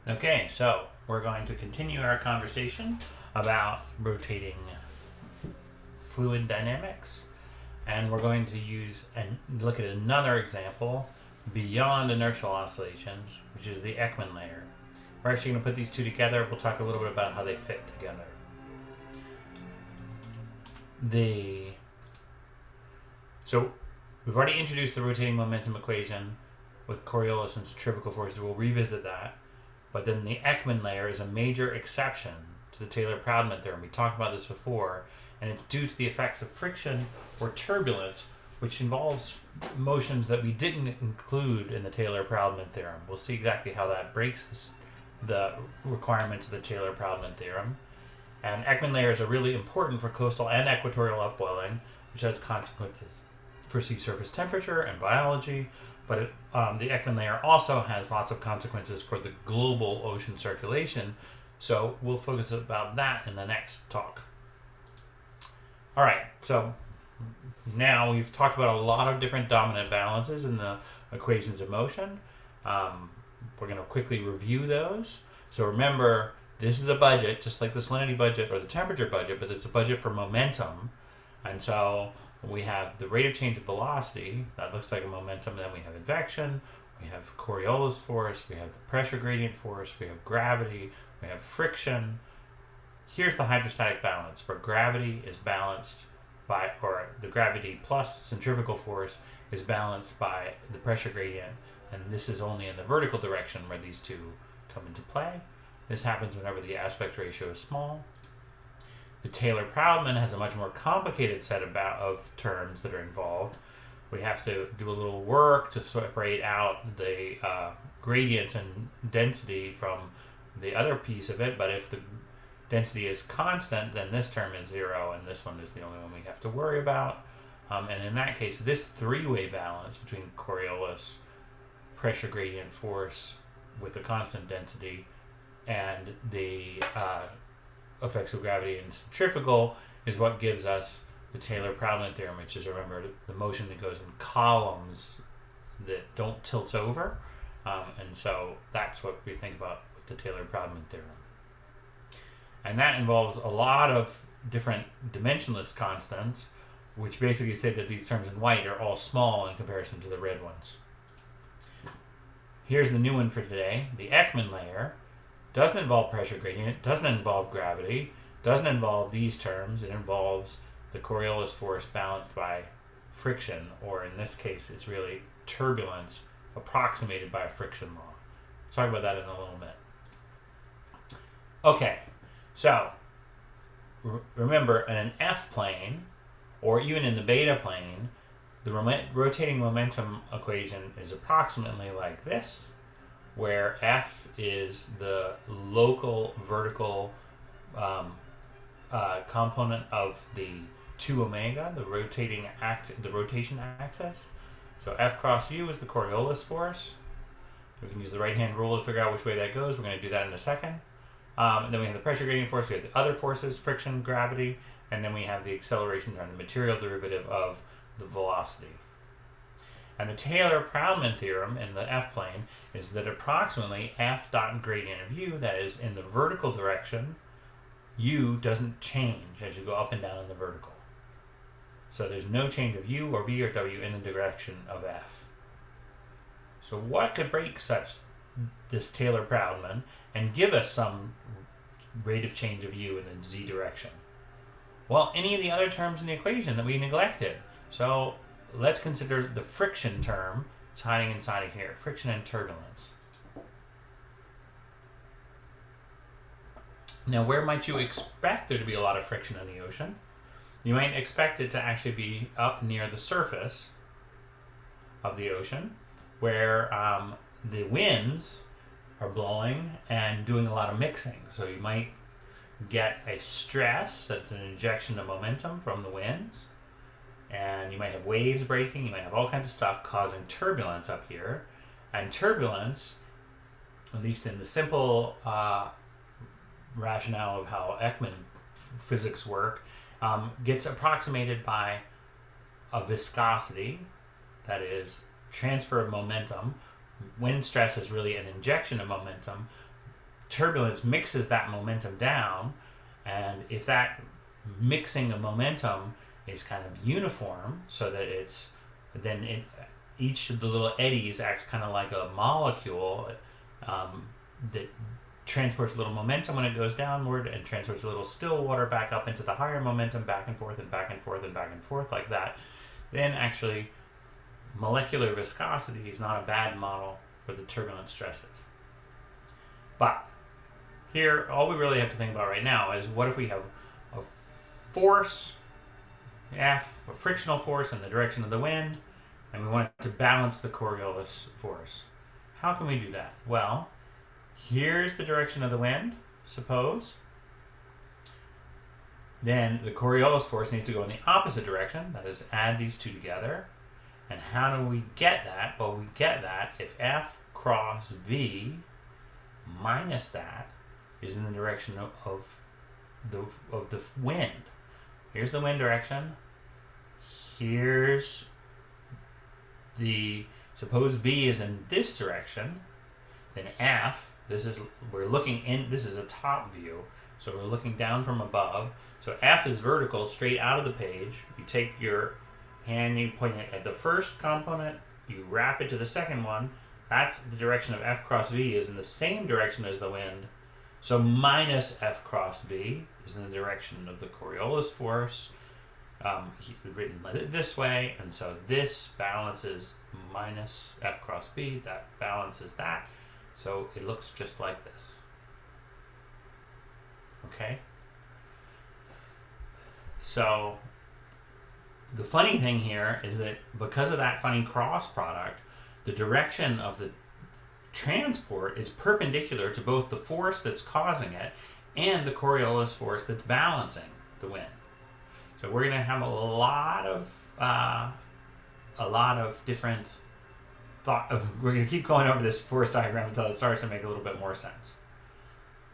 Okay, so we're going to continue our conversation about rotating fluid dynamics, and we're going to use and look at another example beyond inertial oscillations, which is the Ekman layer. We're actually going to put these two together. We'll talk a little bit about how they fit together. So we've already introduced the rotating momentum equation with Coriolis and centrifugal forces. We'll revisit that. But then the Ekman layer is a major exception to the Taylor-Proudman theorem. We talked about this before, and it's due to the effects of friction or turbulence, which involves motions that we didn't include in the Taylor-Proudman theorem. We'll see exactly how that breaks the requirements of the Taylor-Proudman theorem. And Ekman layers are really important for coastal and equatorial upwelling, which has consequences for sea surface temperature and biology. But the Ekman layer also has lots of consequences for the global ocean circulation. So we'll focus about that in the next talk. All right, so now we've talked about a lot of different dominant balances in the equations of motion. We're going to quickly review those. So remember, this is a budget, just like the salinity budget or the temperature budget, but it's a budget for momentum. And so we have the rate of change of velocity, that looks like a momentum, then we have advection, we have Coriolis force, we have the pressure gradient force, we have gravity, we have friction. Here's the hydrostatic balance, where gravity is balanced by, or the gravity plus centrifugal force is balanced by the pressure gradient, and this is only in the vertical direction where these two come into play. This happens whenever the aspect ratio is small. The Taylor-Proudman has a much more complicated set of terms that are involved. We have to do a little work to separate out the gradients and density from the other piece of it, but if the density is constant, then this term is zero, and this one is the only one we have to worry about. And in that case, this three-way balance between Coriolis, pressure gradient force with the constant density, and the effects of gravity and centrifugal is what gives us the Taylor-Proudman theorem, which is, remember, the motion that goes in columns that don't tilt over. And so that's what we think about with the Taylor-Proudman theorem. And that involves a lot of different dimensionless constants, which basically say that these terms in white are all small in comparison to the red ones. Here's the new one for today. The Ekman layer doesn't involve pressure gradient, doesn't involve gravity, doesn't involve these terms. It involves the Coriolis force balanced by friction, or in this case, it's really turbulence approximated by a friction law. We'll talk about that in a little bit. Okay, so remember, in an F plane, or even in the beta plane, the rotating momentum equation is approximately like this, where F is the local vertical component of the 2 omega, the rotation axis. So F cross U is the Coriolis force. We can use the right-hand rule to figure out which way that goes. We're going to do that in a second. And then we have the pressure gradient force. We have the other forces, friction, gravity, and then we have the acceleration term, the material derivative of the velocity. And the Taylor-Proudman theorem in the F plane is that approximately F dot gradient of U, that is in the vertical direction, U doesn't change as you go up and down in the vertical. So there's no change of U or V or W in the direction of F. So what could break this Taylor-Proudman and give us some rate of change of U in the Z direction? Well, any of the other terms in the equation that we neglected. So let's consider the friction term. It's hiding inside of here. Friction and turbulence. Now, where might you expect there to be a lot of friction in the ocean? You might expect it to actually be up near the surface of the ocean, where the winds are blowing and doing a lot of mixing. So you might get a stress that's an injection of momentum from the winds, and you might have waves breaking, you might have all kinds of stuff causing turbulence up here. And turbulence, at least in the simple rationale of how Ekman physics work, gets approximated by a viscosity, that is transfer of momentum. Wind stress is really an injection of momentum turbulence mixes that momentum down, and if that mixing of momentum is kind of uniform, so that it's then each of the little eddies acts kind of like a molecule that transports a little momentum when it goes downward and transports a little still water back up into the higher momentum, back and forth and back and forth and back and forth like that, then actually molecular viscosity is not a bad model for the turbulent stresses. But here, all we really have to think about right now is, what if we have a force, F, a frictional force in the direction of the wind, and we want to balance the Coriolis force? How can we do that? Well, here's the direction of the wind, suppose. Then the Coriolis force needs to go in the opposite direction, that is, add these two together. And how do we get that? Well, we get that if F cross V minus that is in the direction of the wind. Here's the wind direction. Here's suppose V is in this direction, then F, this is a top view, so we're looking down from above. So F is vertical, straight out of the page. You take your hand, you point it at the first component, you wrap it to the second one. That's the direction of F cross V is in the same direction as the wind. So minus F cross V is in the direction of the Coriolis force. Written this way, and so this balances minus F cross V, that balances that. So it looks just like this. Okay? So the funny thing here is that because of that funny cross product, the direction of the transport is perpendicular to both the force that's causing it and the Coriolis force that's balancing the wind. So we're going to have a lot of different thought. We're going to keep going over this force diagram until it starts to make a little bit more sense.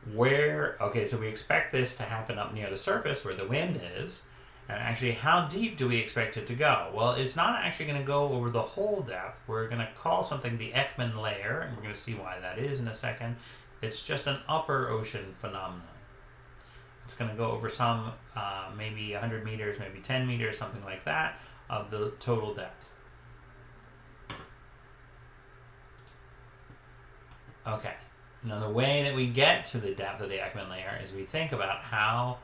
So we expect this to happen up near the surface where the wind is. And actually, how deep do we expect it to go? Well, it's not actually going to go over the whole depth. We're going to call something the Ekman layer, and we're going to see why that is in a second. It's just an upper ocean phenomenon. It's going to go over some, maybe 100 meters, maybe 10 meters, something like that, of the total depth. Okay. Now, the way that we get to the depth of the Ekman layer is we think about how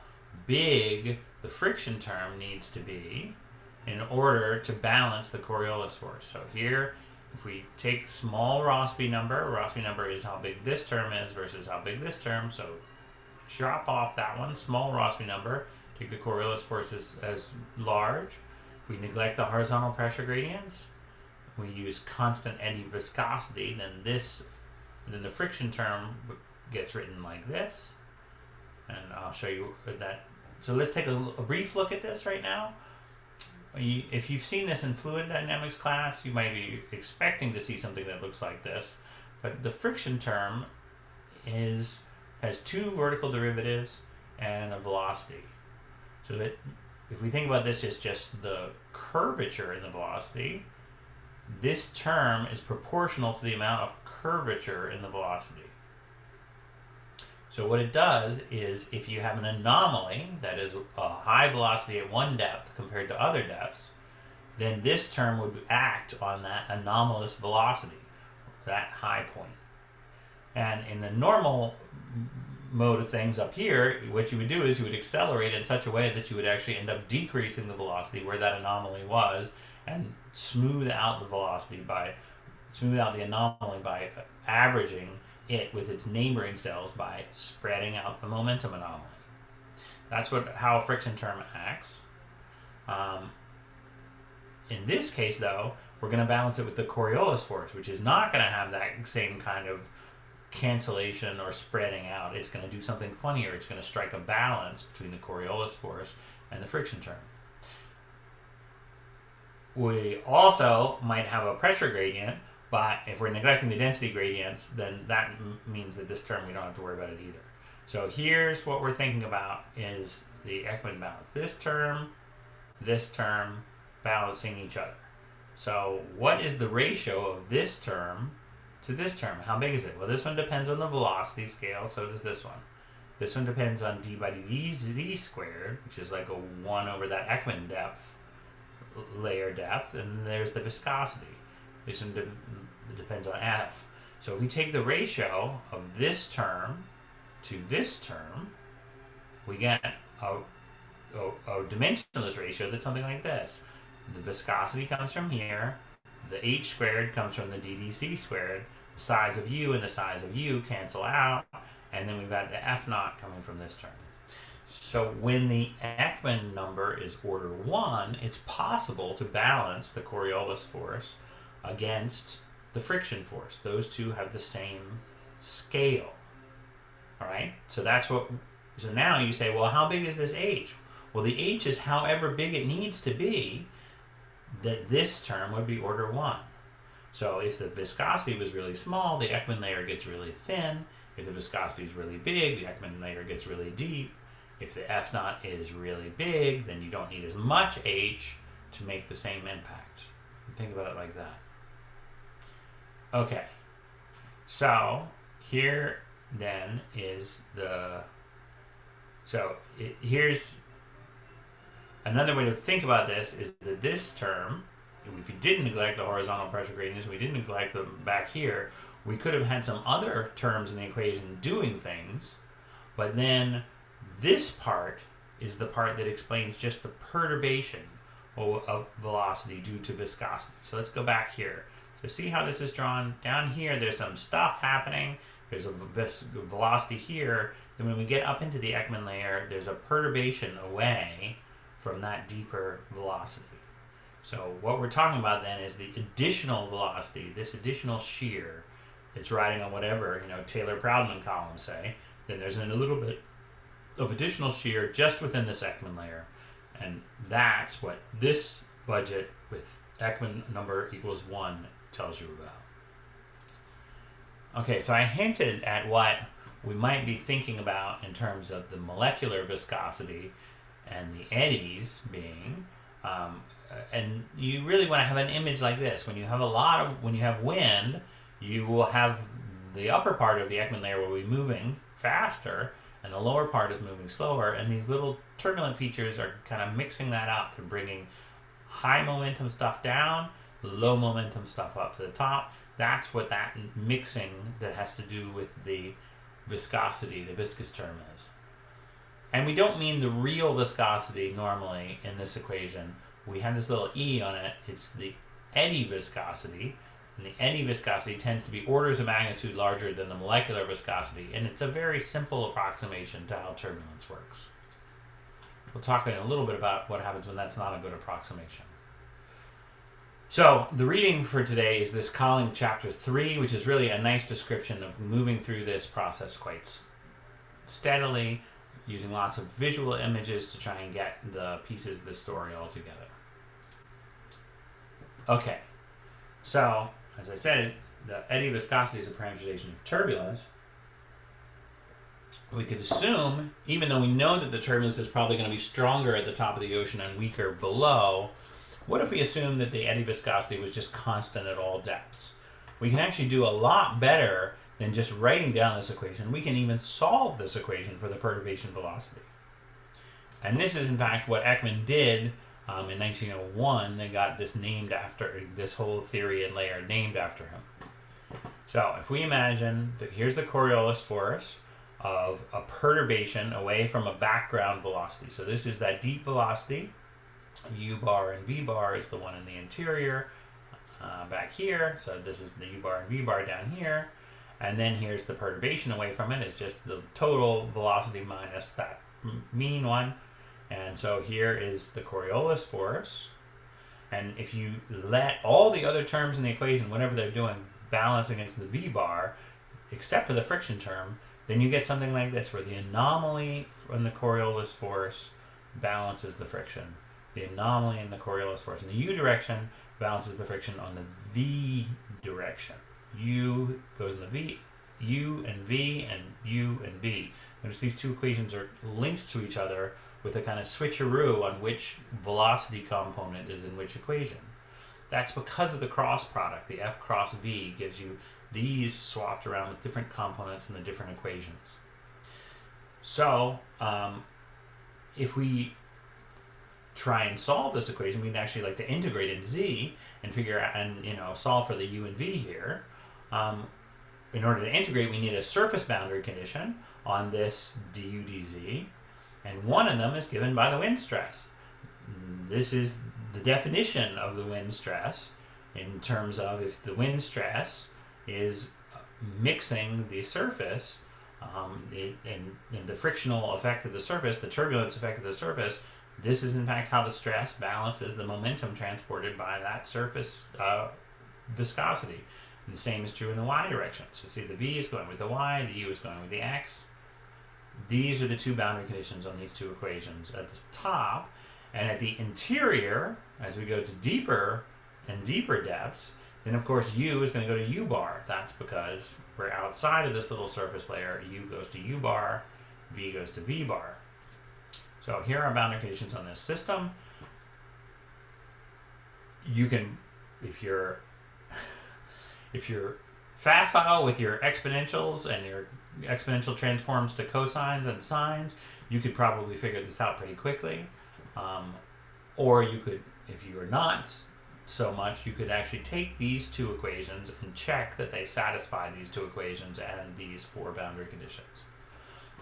big the friction term needs to be in order to balance the Coriolis force. So here, if we take small Rossby number is how big this term is versus how big this term, so drop off that one, small Rossby number, take the Coriolis force as large. If we neglect the horizontal pressure gradients, we use constant eddy viscosity, then the friction term gets written like this. And I'll show you that. So let's take a brief look at this right now. If you've seen this in fluid dynamics class, you might be expecting to see something that looks like this. But the friction term has two vertical derivatives and a velocity. So that if we think about this as just the curvature in the velocity, this term is proportional to the amount of curvature in the velocity. So what it does is, if you have an anomaly, that is a high velocity at one depth compared to other depths, then this term would act on that anomalous velocity, that high point. And in the normal mode of things up here, what you would do is you would accelerate in such a way that you would actually end up decreasing the velocity where that anomaly was, and smooth out the anomaly by averaging it with its neighboring cells by spreading out the momentum anomaly. That's how a friction term acts. In this case, though, we're going to balance it with the Coriolis force, which is not going to have that same kind of cancellation or spreading out. It's going to do something funnier. It's going to strike a balance between the Coriolis force and the friction term. We also might have a pressure gradient, but if we're neglecting the density gradients, then that means that this term we don't have to worry about it either. So here's what we're thinking about is the Ekman balance. This term balancing each other. So what is the ratio of this term to this term. How big is it? Well, this one depends on the velocity scale, so does this one. This one depends on d by dz squared, which is like a 1 over that Ekman depth, layer depth, and there's the viscosity. This one depends on f. So if we take the ratio of this term to this term, we get a dimensionless ratio that's something like this. The viscosity comes from here, the h squared comes from the ddc squared, the size of u and the size of u cancel out, and then we've got the f naught coming from this term. So when the Ekman number is order 1, it's possible to balance the Coriolis force against the friction force. Those two have the same scale. All right? So now you say, well, how big is this h? Well, the h is however big it needs to be that this term would be order 1. So if the viscosity was really small, the Ekman layer gets really thin. If the viscosity is really big, the Ekman layer gets really deep. If the F naught is really big, then you don't need as much H to make the same impact. Think about it like that. Okay, so here then is here's another way to think about this is that this term, if we didn't neglect the horizontal pressure gradients, we didn't neglect them back here, we could have had some other terms in the equation doing things, but then this part is the part that explains just the perturbation of velocity due to viscosity. So let's go back here. So see how this is drawn? Down here, there's some stuff happening. There's a velocity here. Then when we get up into the Ekman layer, there's a perturbation away from that deeper velocity. So what we're talking about then is the additional velocity, this additional shear that's riding on whatever, Taylor-Proudman columns say. Then there's a little bit of additional shear just within this Ekman layer. And that's what this budget with Ekman number equals 1 tells you about. Okay, so I hinted at what we might be thinking about in terms of the molecular viscosity and the eddies being, and you really want to have an image like this. When you have wind, you will have the upper part of the Ekman layer will be moving faster, and the lower part is moving slower, and these little turbulent features are kind of mixing that up and bringing high momentum stuff down, low momentum stuff up to the top. That's what that mixing that has to do with the viscosity, the viscous term is. And we don't mean the real viscosity normally in this equation. We have this little e on it. It's the eddy viscosity. And the eddy viscosity tends to be orders of magnitude larger than the molecular viscosity. And it's a very simple approximation to how turbulence works. We'll talk in a little bit about what happens when that's not a good approximation. So the reading for today is this Untitled Chapter 3, which is really a nice description of moving through this process quite steadily, using lots of visual images to try and get the pieces of the story all together. Okay, so as I said, the eddy viscosity is a parameterization of turbulence. We could assume, even though we know that the turbulence is probably going to be stronger at the top of the ocean and weaker below, what if we assume that the eddy viscosity was just constant at all depths? We can actually do a lot better than just writing down this equation. We can even solve this equation for the perturbation velocity. And this is in fact what Ekman did in 1901. They got this named after, this whole theory and layer named after him. So if we imagine that here's the Coriolis force of a perturbation away from a background velocity. So this is that deep velocity. U bar and V bar is the one in the interior back here. So this is the U bar and V bar down here. And then here's the perturbation away from it. It's just the total velocity minus that mean one. And so here is the Coriolis force. And if you let all the other terms in the equation, whatever they're doing, balance against the V bar, except for the friction term, then you get something like this, where the anomaly from the Coriolis force balances the friction. The anomaly in the Coriolis force in the U direction balances the friction on the V direction. U goes in the V, U and V, and U and V. Notice these two equations are linked to each other with a kind of switcheroo on which velocity component is in which equation. That's because of the cross product. The F cross V gives you these swapped around with different components in the different equations. So if we try and solve this equation, we'd actually like to integrate in z and figure out and solve for the u and v here. In order to integrate, we need a surface boundary condition on this du dz, and one of them is given by the wind stress. This is the definition of the wind stress in terms of if the wind stress is mixing the surface and the frictional effect of the surface, the turbulence effect of the surface. This is in fact how the stress balances the momentum transported by that surface viscosity. And the same is true in the y direction. So see, the v is going with the y, the u is going with the x. These are the two boundary conditions on these two equations at the top. And at the interior, as we go to deeper and deeper depths, then of course u is going to go to u bar. That's because we're outside of this little surface layer. U goes to u bar, v goes to v bar. So here are boundary conditions on this system. You can, if you're facile with your exponentials and your exponential transforms to cosines and sines, you could probably figure this out pretty quickly. Or you could, if you are not so much, you could actually take these two equations and check that they satisfy these two equations and these four boundary conditions.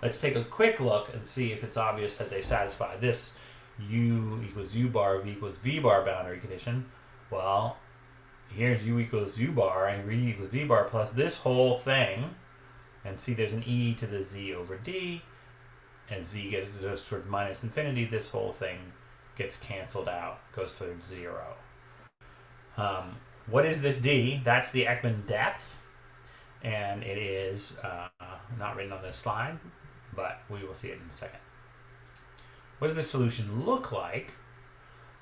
Let's take a quick look and see if it's obvious that they satisfy this u equals u bar, v equals v bar boundary condition. Well, here's u equals u bar and v equals v bar plus this whole thing. And see, there's an e to the z over d. As z gets towards minus infinity, this whole thing gets canceled out, goes towards 0. What is this d? That's the Ekman depth. And it is not written on this slide, but we will see it in a second. What does the solution look like?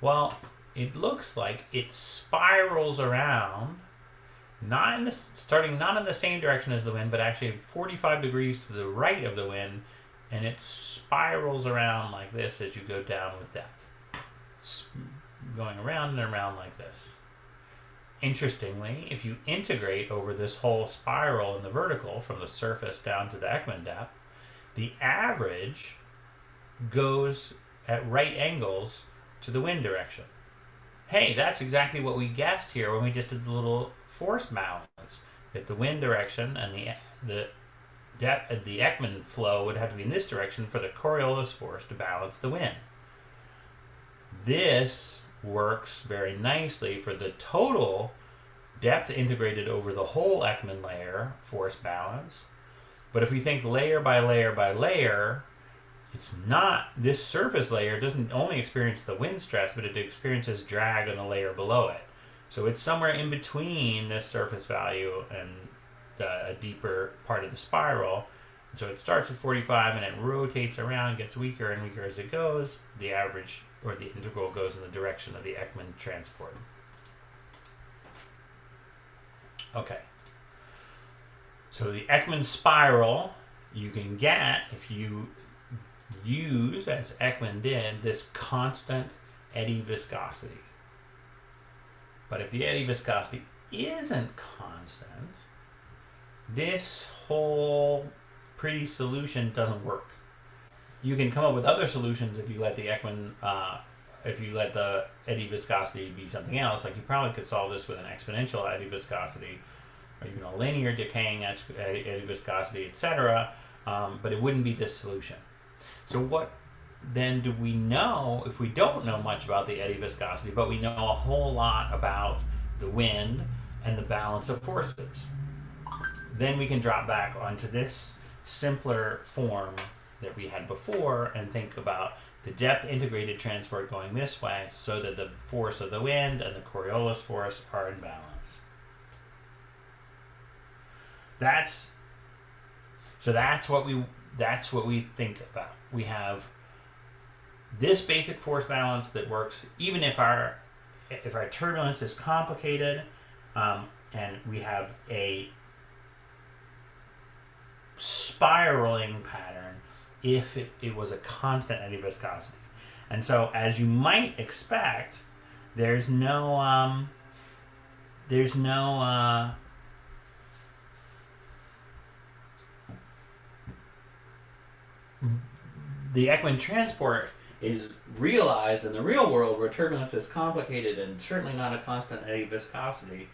Well, it looks like it spirals around, starting not in the same direction as the wind, but actually 45 degrees to the right of the wind, and it spirals around like this as you go down with depth, going around and around like this. Interestingly, if you integrate over this whole spiral in the vertical from the surface down to the Ekman depth, the average goes at right angles to the wind direction. Hey, that's exactly what we guessed here when we just did the little force balance, that the wind direction and the Ekman flow would have to be in this direction for the Coriolis force to balance the wind. This works very nicely for the total depth integrated over the whole Ekman layer force balance. But if we think layer by layer by layer, it's not, this surface layer doesn't only experience the wind stress, but it experiences drag on the layer below it. So it's somewhere in between this surface value and a deeper part of the spiral. And so it starts at 45 and it rotates around, gets weaker and weaker as it goes. The average or the integral goes in the direction of the Ekman transport. Okay. So the Ekman spiral you can get if you use, as Ekman did, this constant eddy viscosity. But if the eddy viscosity isn't constant, this whole pretty solution doesn't work. You can come up with other solutions if you let the Ekman, if you let the eddy viscosity be something else. Like you probably could solve this with an exponential eddy viscosity, or even a linear decaying eddy viscosity, etc. But it wouldn't be this solution. So what then do we know if we don't know much about the eddy viscosity, but we know a whole lot about the wind and the balance of forces? Then we can drop back onto this simpler form that we had before and think about the depth integrated transport going this way so that the force of the wind and the Coriolis force are in balance. That's what we think about. We have this basic force balance that works even if our turbulence is complicated, and we have a spiraling pattern if it was a constant eddy viscosity. And so, as you might expect, there's no the Ekman transport is realized in the real world, where turbulence is complicated and certainly not a constant eddy viscosity.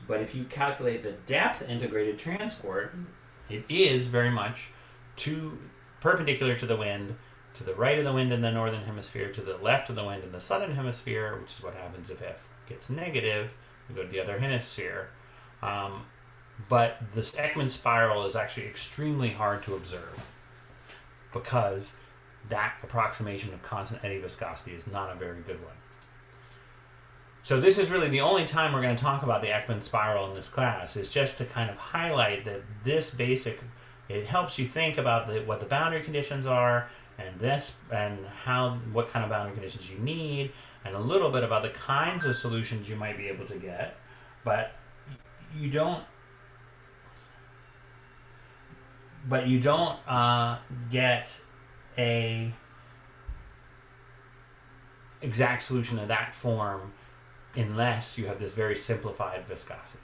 But if you calculate the depth integrated transport, it is very much perpendicular to the wind, to the right of the wind in the northern hemisphere, to the left of the wind in the southern hemisphere, which is what happens if F gets negative. We go to the other hemisphere. But this Ekman spiral is actually extremely hard to observe because that approximation of constant eddy viscosity is not a very good one. So this is really the only time we're going to talk about the Ekman spiral in this class, is just to kind of highlight that this basic, it helps you think about what the boundary conditions are, and what kind of boundary conditions you need, and a little bit about the kinds of solutions you might be able to get, but you don't get a exact solution of that form unless you have this very simplified viscosity.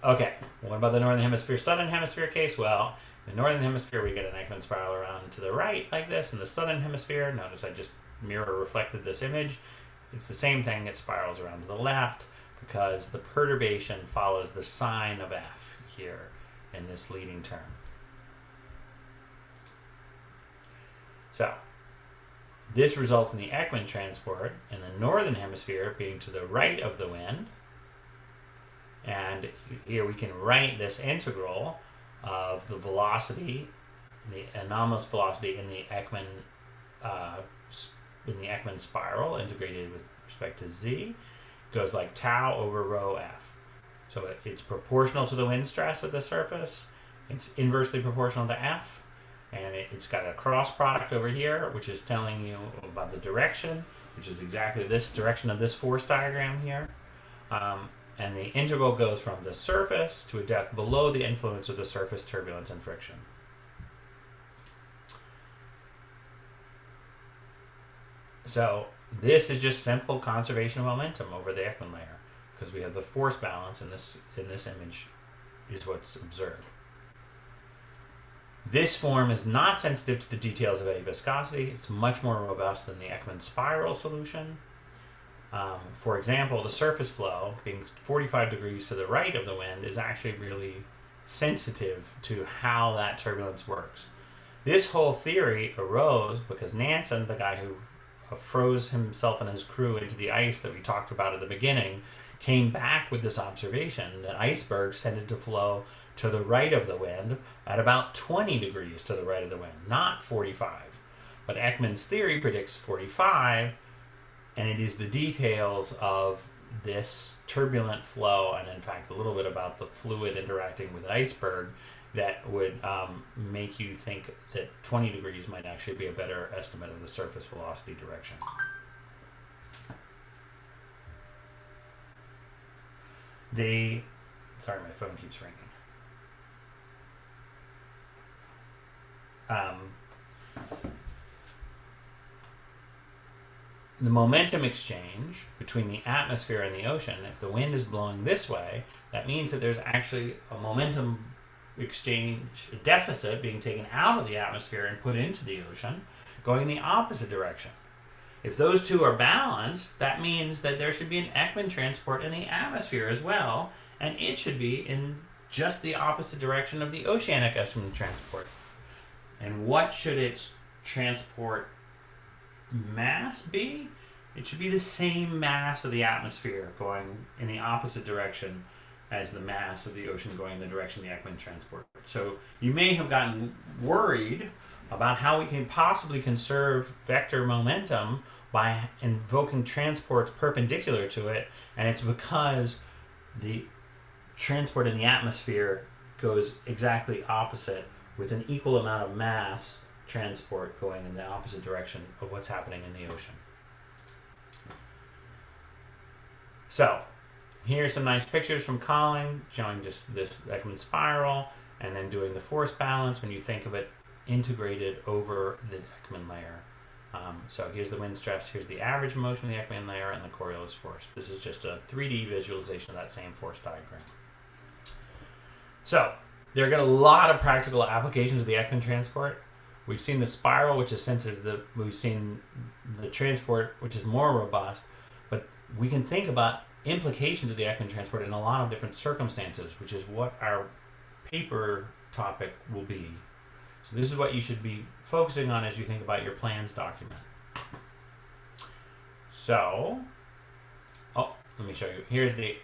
Okay, what about the northern hemisphere, southern hemisphere case? Well, in the northern hemisphere we get an Ekman spiral around to the right like this. In the southern hemisphere, notice I just mirror reflected this image. It's the same thing, it spirals around to the left because the perturbation follows the sign of F here in this leading term. So this results in the Ekman transport in the northern hemisphere being to the right of the wind. And here we can write this integral of the velocity, the anomalous velocity in the Ekman spiral, integrated with respect to z, goes like tau over rho f. So it's proportional to the wind stress at the surface. It's inversely proportional to f. And it's got a cross product over here, which is telling you about the direction, which is exactly this direction of this force diagram here. And the integral goes from the surface to a depth below the influence of the surface turbulence and friction. So this is just simple conservation of momentum over the Ekman layer, because we have the force balance in this image is what's observed. This form is not sensitive to the details of eddy viscosity. It's much more robust than the Ekman spiral solution. For example, the surface flow, being 45 degrees to the right of the wind, is actually really sensitive to how that turbulence works. This whole theory arose because Nansen, the guy who froze himself and his crew into the ice that we talked about at the beginning, came back with this observation that icebergs tended to flow to the right of the wind at about 20 degrees to the right of the wind, not 45. But Ekman's theory predicts 45, and it is the details of this turbulent flow, and in fact a little bit about the fluid interacting with an iceberg, that would make you think that 20 degrees might actually be a better estimate of the surface velocity direction. Sorry, my phone keeps ringing. The momentum exchange between the atmosphere and the ocean, if the wind is blowing this way, that means that there's actually a momentum exchange deficit being taken out of the atmosphere and put into the ocean, going the opposite direction. If those two are balanced, that means that there should be an Ekman transport in the atmosphere as well, and it should be in just the opposite direction of the oceanic Ekman transport. And what should its transport mass be? It should be the same mass of the atmosphere going in the opposite direction as the mass of the ocean going in the direction of the Ekman transport. So you may have gotten worried about how we can possibly conserve vector momentum by invoking transports perpendicular to it, and it's because the transport in the atmosphere goes exactly opposite, with an equal amount of mass transport going in the opposite direction of what's happening in the ocean. So here's some nice pictures from Colling showing just this Ekman spiral and then doing the force balance when you think of it integrated over the Ekman layer. So here's the wind stress, here's the average motion of the Ekman layer, and the Coriolis force. This is just a 3D visualization of that same force diagram. So There are a lot of practical applications of the Ekman transport. We've seen the spiral, which is sensitive. We've seen the transport, which is more robust. But we can think about implications of the Ekman transport in a lot of different circumstances, which is what our paper topic will be. So this is what you should be focusing on as you think about your plans document. So, let me show you. Here's the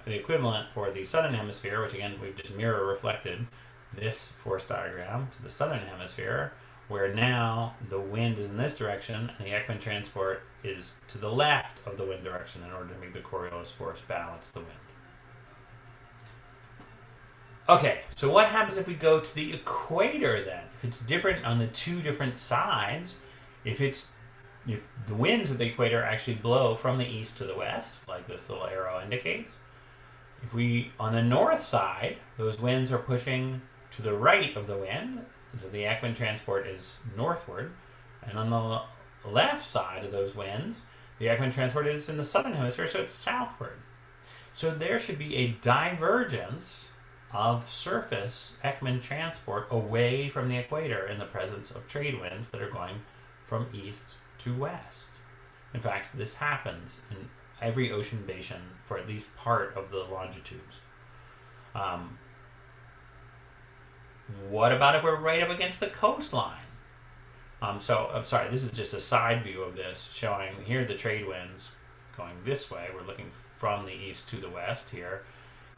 equivalent for the southern hemisphere, which again we've just mirror reflected this force diagram to the southern hemisphere, where now the wind is in this direction and the Ekman transport is to the left of the wind direction in order to make the Coriolis force balance the wind. Okay, so what happens if we go to the equator then? If it's different on the two different sides, if the winds at the equator actually blow from the east to the west, like this little arrow indicates, if we, on the north side, those winds are pushing to the right of the wind, so the Ekman transport is northward, and on the left side of those winds, the Ekman transport is in the southern hemisphere, so it's southward. So there should be a divergence of surface Ekman transport away from the equator in the presence of trade winds that are going from east to west. In fact, this happens in every ocean basin for at least part of the longitudes. What about if we're right up against the coastline? So, I'm sorry, this is just a side view of this, showing here the trade winds going this way. We're looking from the east to the west here.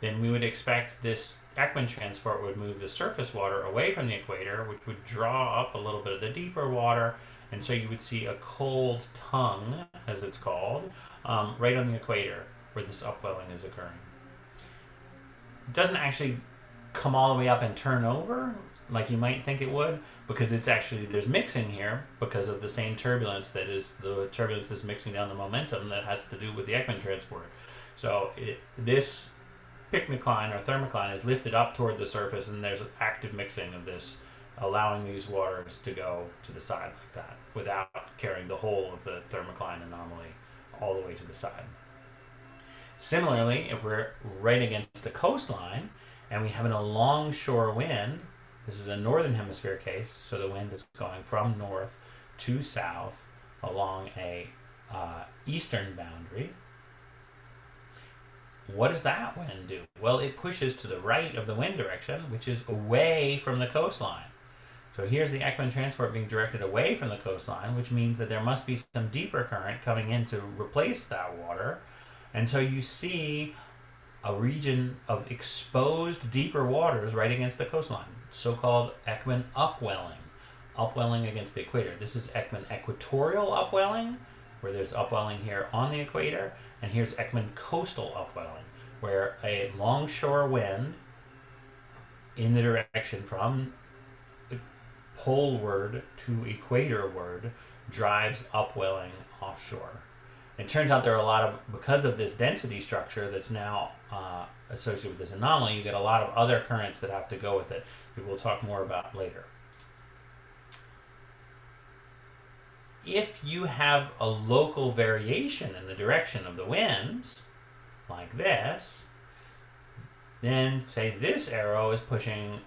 Then we would expect this Ekman transport would move the surface water away from the equator, which would draw up a little bit of the deeper water, and so you would see a cold tongue, as it's called, right on the equator where this upwelling is occurring. It doesn't actually come all the way up and turn over like you might think it would, because it's actually, there's mixing here because of the same turbulence that is the turbulence that's mixing down the momentum that has to do with the Ekman transport. So this pycnocline or thermocline is lifted up toward the surface, and there's active mixing of this, allowing these waters to go to the side like that without carrying the whole of the thermocline anomaly all the way to the side. Similarly, if we're right against the coastline and we have an alongshore wind, this is a northern hemisphere case, so the wind is going from north to south along a eastern boundary. What does that wind do? Well, it pushes to the right of the wind direction, which is away from the coastline. So here's the Ekman transport being directed away from the coastline, which means that there must be some deeper current coming in to replace that water. And so you see a region of exposed deeper waters right against the coastline, so-called Ekman upwelling, upwelling against the equator. This is Ekman equatorial upwelling, where there's upwelling here on the equator, and here's Ekman coastal upwelling, where a longshore wind in the direction from poleward to equatorward drives upwelling offshore. It turns out there are a lot of, because of this density structure that's now associated with this anomaly, you get a lot of other currents that have to go with it, that we'll talk more about later. If you have a local variation in the direction of the winds, like this, then say this arrow is pushing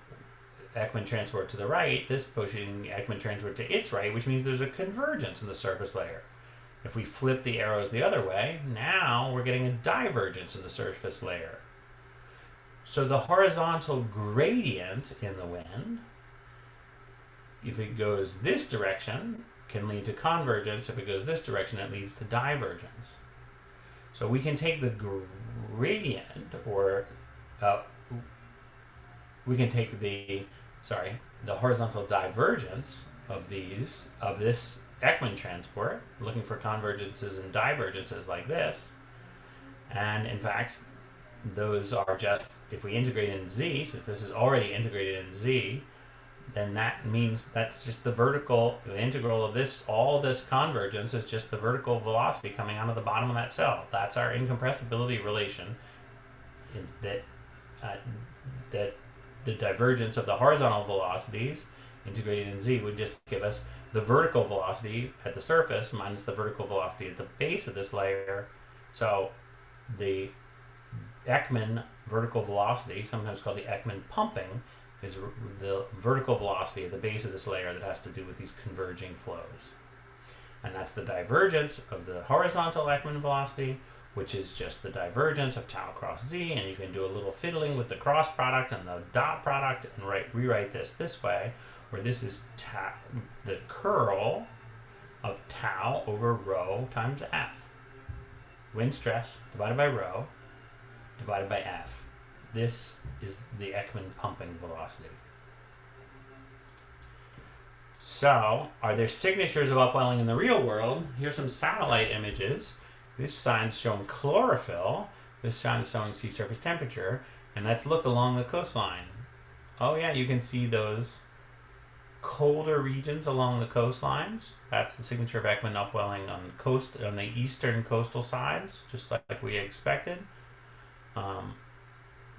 Ekman transport to the right, this pushing Ekman transport to its right, which means there's a convergence in the surface layer. If we flip the arrows the other way, now we're getting a divergence in the surface layer. So the horizontal gradient in the wind, if it goes this direction, can lead to convergence. If it goes this direction, it leads to divergence. So we can take the gradient, or we can take the horizontal divergence of this Ekman transport, looking for convergences and divergences like this. And in fact, those are just, if we integrate in z, since this is already integrated in z, then that means that's just the integral of this, all this convergence is just the vertical velocity coming out of the bottom of that cell. That's our incompressibility relation, that the divergence of the horizontal velocities integrated in z would just give us the vertical velocity at the surface minus the vertical velocity at the base of this layer. So the Ekman vertical velocity, sometimes called the Ekman pumping, is the vertical velocity at the base of this layer that has to do with these converging flows. And that's the divergence of the horizontal Ekman velocity, which is just the divergence of tau cross z, and you can do a little fiddling with the cross product and the dot product and rewrite this way, where this is the curl of tau over rho times f. Wind stress divided by rho divided by f. This is the Ekman pumping velocity. So, are there signatures of upwelling in the real world? Here's some satellite images. This sign is showing chlorophyll. This sign is showing sea surface temperature. And let's look along the coastline. Oh yeah, you can see those colder regions along the coastlines. That's the signature of Ekman upwelling on the eastern coastal sides, just like we expected.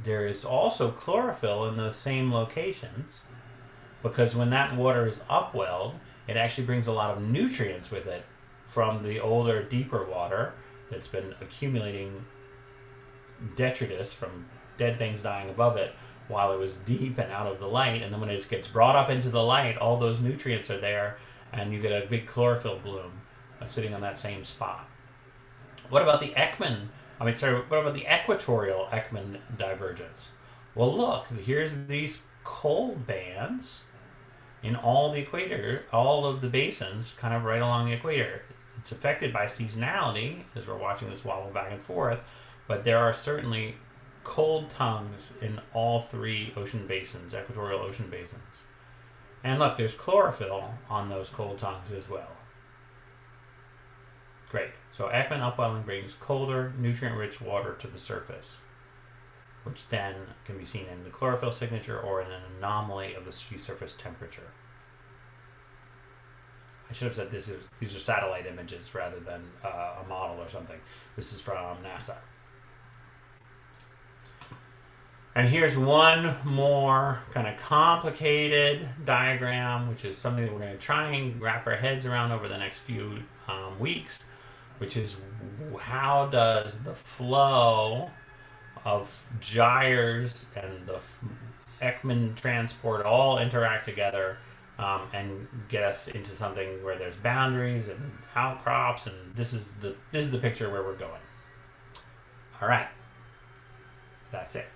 There is also chlorophyll in those same locations, because when that water is upwelled, it actually brings a lot of nutrients with it from the older, deeper water that's been accumulating detritus from dead things dying above it while it was deep and out of the light. And then when it gets brought up into the light, all those nutrients are there, and you get a big chlorophyll bloom sitting on that same spot. What about the what about the equatorial Ekman divergence? Well, look, here's these cold bands in all the equator, all of the basins, kind of right along the equator. It's affected by seasonality, as we're watching this wobble back and forth, but there are certainly cold tongues in all three ocean basins, equatorial ocean basins. And look, there's chlorophyll on those cold tongues as well. Great. So Ekman upwelling brings colder, nutrient-rich water to the surface, which then can be seen in the chlorophyll signature or in an anomaly of the sea surface temperature. I should have said these are satellite images rather than a model or something. This is from NASA. And here's one more kind of complicated diagram, which is something that we're going to try and wrap our heads around over the next few weeks, which is how does the flow of gyres and the Ekman transport all interact together and get us into something where there's boundaries and outcrops, and this is the picture where we're going. All right, that's it.